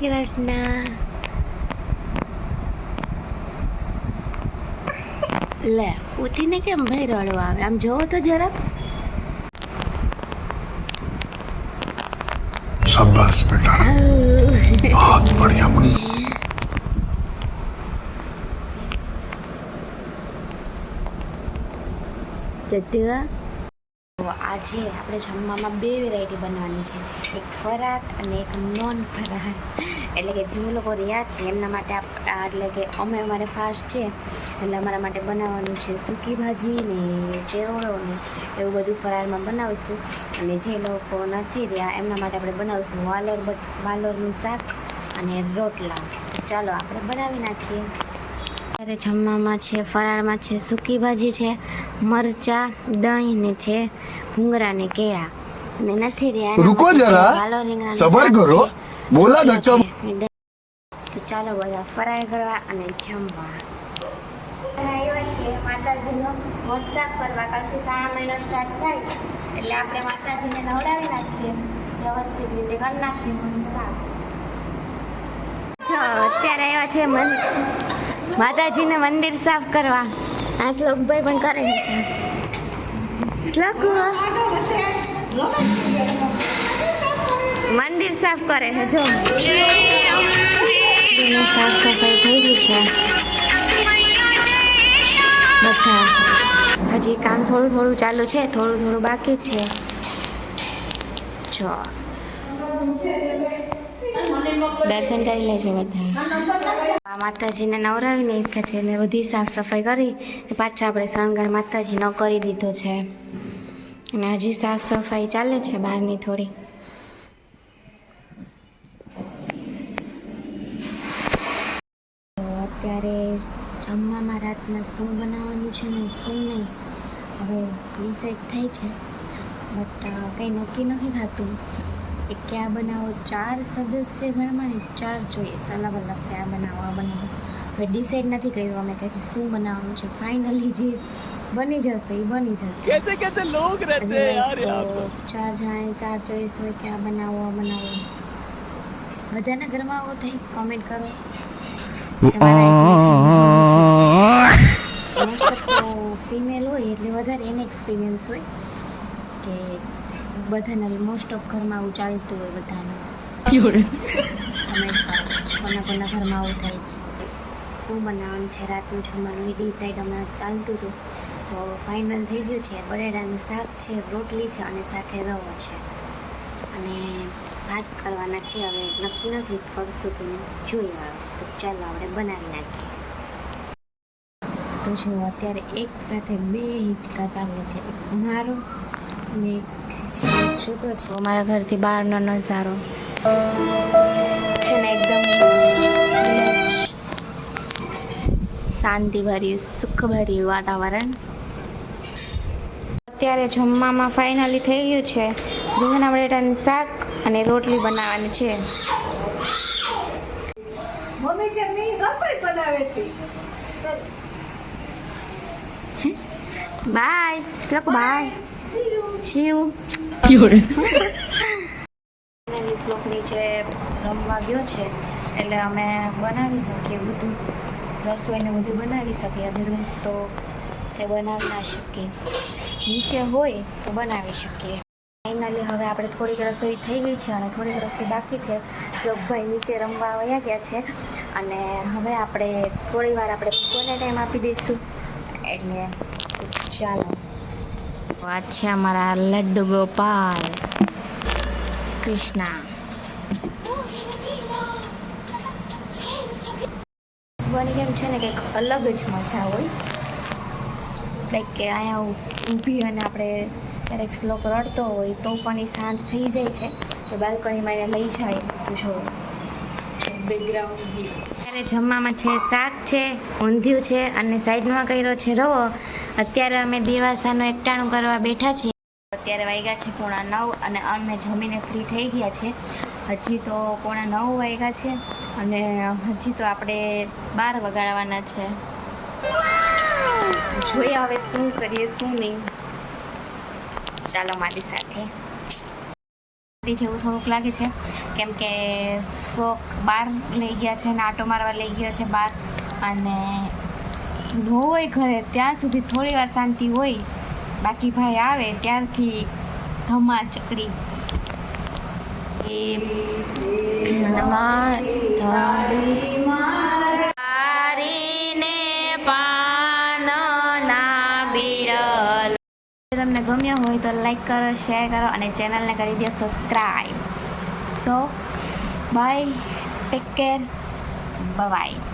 શ્રી કૃષ્ણ. લે ઉઠીને કેમ ભાઈ રડવા આવે? આમ જોવો તો જરા. शाबाश बेटा, बहुत बढ़िया मुन्ना. જતું આજે આપણે જમવામાં બે વેરાયટી બનાવવાની છે, એક ફરાળ અને એક નોન ફરાળ. એટલે કે જે લોકો રહ્યા છે એમના માટે એટલે કે અમારે ફાસ્ટ છે એટલે અમારા માટે બનાવવાનું છે સૂકી ભાજી ને ચેવડો ને એવું બધું ફરાળમાં બનાવશું. અને જે લોકો નથી રહ્યા એમના માટે આપણે બનાવશું વાલોરનું શાક અને રોટલા. ચાલો આપણે બનાવી નાખીએ. અત્યારે જમવામાં છે, ફરાળમાં છે સૂકી ભાજી છે, મરચાં, દહીં ને છે ભૂંગળા ને કેળા. અને નથી રહ્યા रुको जरा, सबर करो, बोला धक्का. તો ચાલો બધા ફરાળ કરવા અને જમવા. આવ્યા છીએ માતાજીનો મઢ સાફ કરવા. કાલથી શ્રાવણ મહિનો સ્ટાર્ટ થાય એટલે આપણે માતાજીને નવડાવી નાખીએ, વ્યવસ્થિત રીતે કરી નાખીએ મઢ સાફ. અત્યારે આવ્યા છે માતાજીને મંદિર સાફ કરવા. આ શ્લોકભાઈ પણ કરે છે. શ્લોક મંદિર સાફ કરે છે. જો સાફ સફાઈ થઈ ગઈ છે બધા. હજી કામ થોડું થોડું ચાલુ છે, થોડું થોડું બાકી છે. જો દર્શન કરી લેજો બધા. માતાજીને નવરાવી નાખ્યા છે ને બધી સાફ સફાઈ કરી પાછા આપણે શણગાર માતાજીનો કરી દીધો છે. અને હજી સાફ સફાઈ ચાલે છે બહારની થોડી. અત્યારે જમવામાં રાતના શું બનાવવાનું છે ને શું નહીં હવે ડિસાઈડ થાય છે, બટ કંઈ નક્કી નથી થતું. એ ક્યાં બનાવો, 4 સદસ્ય ઘરમાં ને 4 ચોઈસ અલગ અલગ ક્યાં બનાવો હવે ડિસાઈડ નથી કર્યું અમે કે શું બનાવવાનું છે. ફાઇનલી જે બની જશે એ બની જશે. कैसे कैसे लोग रहते हैं यार यहाँ पर. 4 જણાએ 4 ચોઈસ હોય ક્યાં બનાવો બધાના ઘરમાં આવો થઈ કોમેન્ટ કરો. ફિમેલ હોય એટલે વધારે એને એક્સપિરિયન્સ હોય કે બધાના મોસ્ટ ઓફ ઘરમાં આવું ચાલતું હોય બધાનું. કોના ઘરમાં આવું થાય છે. શું બનાવવાનું છે રાતનું જમવાનું એ ડિસાઈડ હમણાં ચાલતું હતું તો ફાઇનલ થઈ ગયું છે. બટેટાનું શાક છે, રોટલી છે અને સાથે રવો છે અને ભાત કરવાના છે. હવે નક્કી નથી કરશું તો જોઈએ આવે તો ચાલો આપણે બનાવી નાખીએ. તો જો અત્યારે એક સાથે 2 હિંચકા ચાલે છે, એક મારો અને એક શું કરશું અમારા ઘરથી બહારનો નજારો છે ને એકદમ શાંતિભર્યું સુખભર્યું વાતાવરણ. અત્યારે જમવામાં ફાઇનલી થઈ ગયું છે. રીંગણા બટેટાનું શાક અને રોટલી બનાવવાની છે. મમ્મી કે નહીં રસોઈ બનાવે છે. બાય શ્લોક બાય શિવ શ્લોક નીચે રમવા ગયો છે એટલે અમે બનાવી શકીએ બધું રસોઈને બધું બનાવી શકીએ. અધરવાઇઝ તો તે બનાવી ના શકીએ. નીચે હોય તો બનાવી શકીએ. ફાઇનલી હવે આપણે થોડીક રસોઈ થઈ ગઈ છે અને થોડીક રસોઈ બાકી છે. શ્લોકભાઈ નીચે રમવા વયા ગયા છે અને હવે આપણે થોડી વાર આપણે કોને ટાઈમ આપી દઈશું. એટલે ચાલો આ છે અમારા લડ્ડુ ગોપાલ કૃષ્ણ. બની કેમ છે ને કંઈક અલગ જ મજા હોય. લાઈક કે અહીંયા ઊભી અને આપણે ક્યારેક શ્લોક રડતો હોય તો પણ એ શાંત થઈ જાય છે. તો બાલ્કનીમાં એને લઈ જાય તો જો બેકગ્રાઉન્ડ વ્યૂ. અત્યારે જમવામાં છે શાક છે, ઊંધિયું છે અને સાઈડમાં કર્યો છે રવો. અત્યારે અમે દિવાસાનું એકટાણું કરવા બેઠા છીએ. અત્યારે વાગ્યા છે 9:15 અને અમે જમીને ફ્રી થઈ ગયા છે. હજી તો 9:15 વાગ્યા છે અને હજી તો આપણે 12 વગાડવાના છે. જોઈએ હવે શું કરીએ શું નહીં. ચાલો મારી સાથે. જેવું થોડુંક લાગે છે, કેમ કે શોખ બહાર લઈ ગયા છે ને આટો મારવા લઈ ગયો છે બહાર, અને ન હોય ઘરે ત્યાં સુધી થોડી વાર શાંતિ હોય, બાકી ભાઈ આવે ત્યારથી ધમા ચકડી. તમને ગમ્યો હોય તો લાઈક કરો, શેર કરો અને ચેનલને કરી દો subscribe. So bye, take care, by.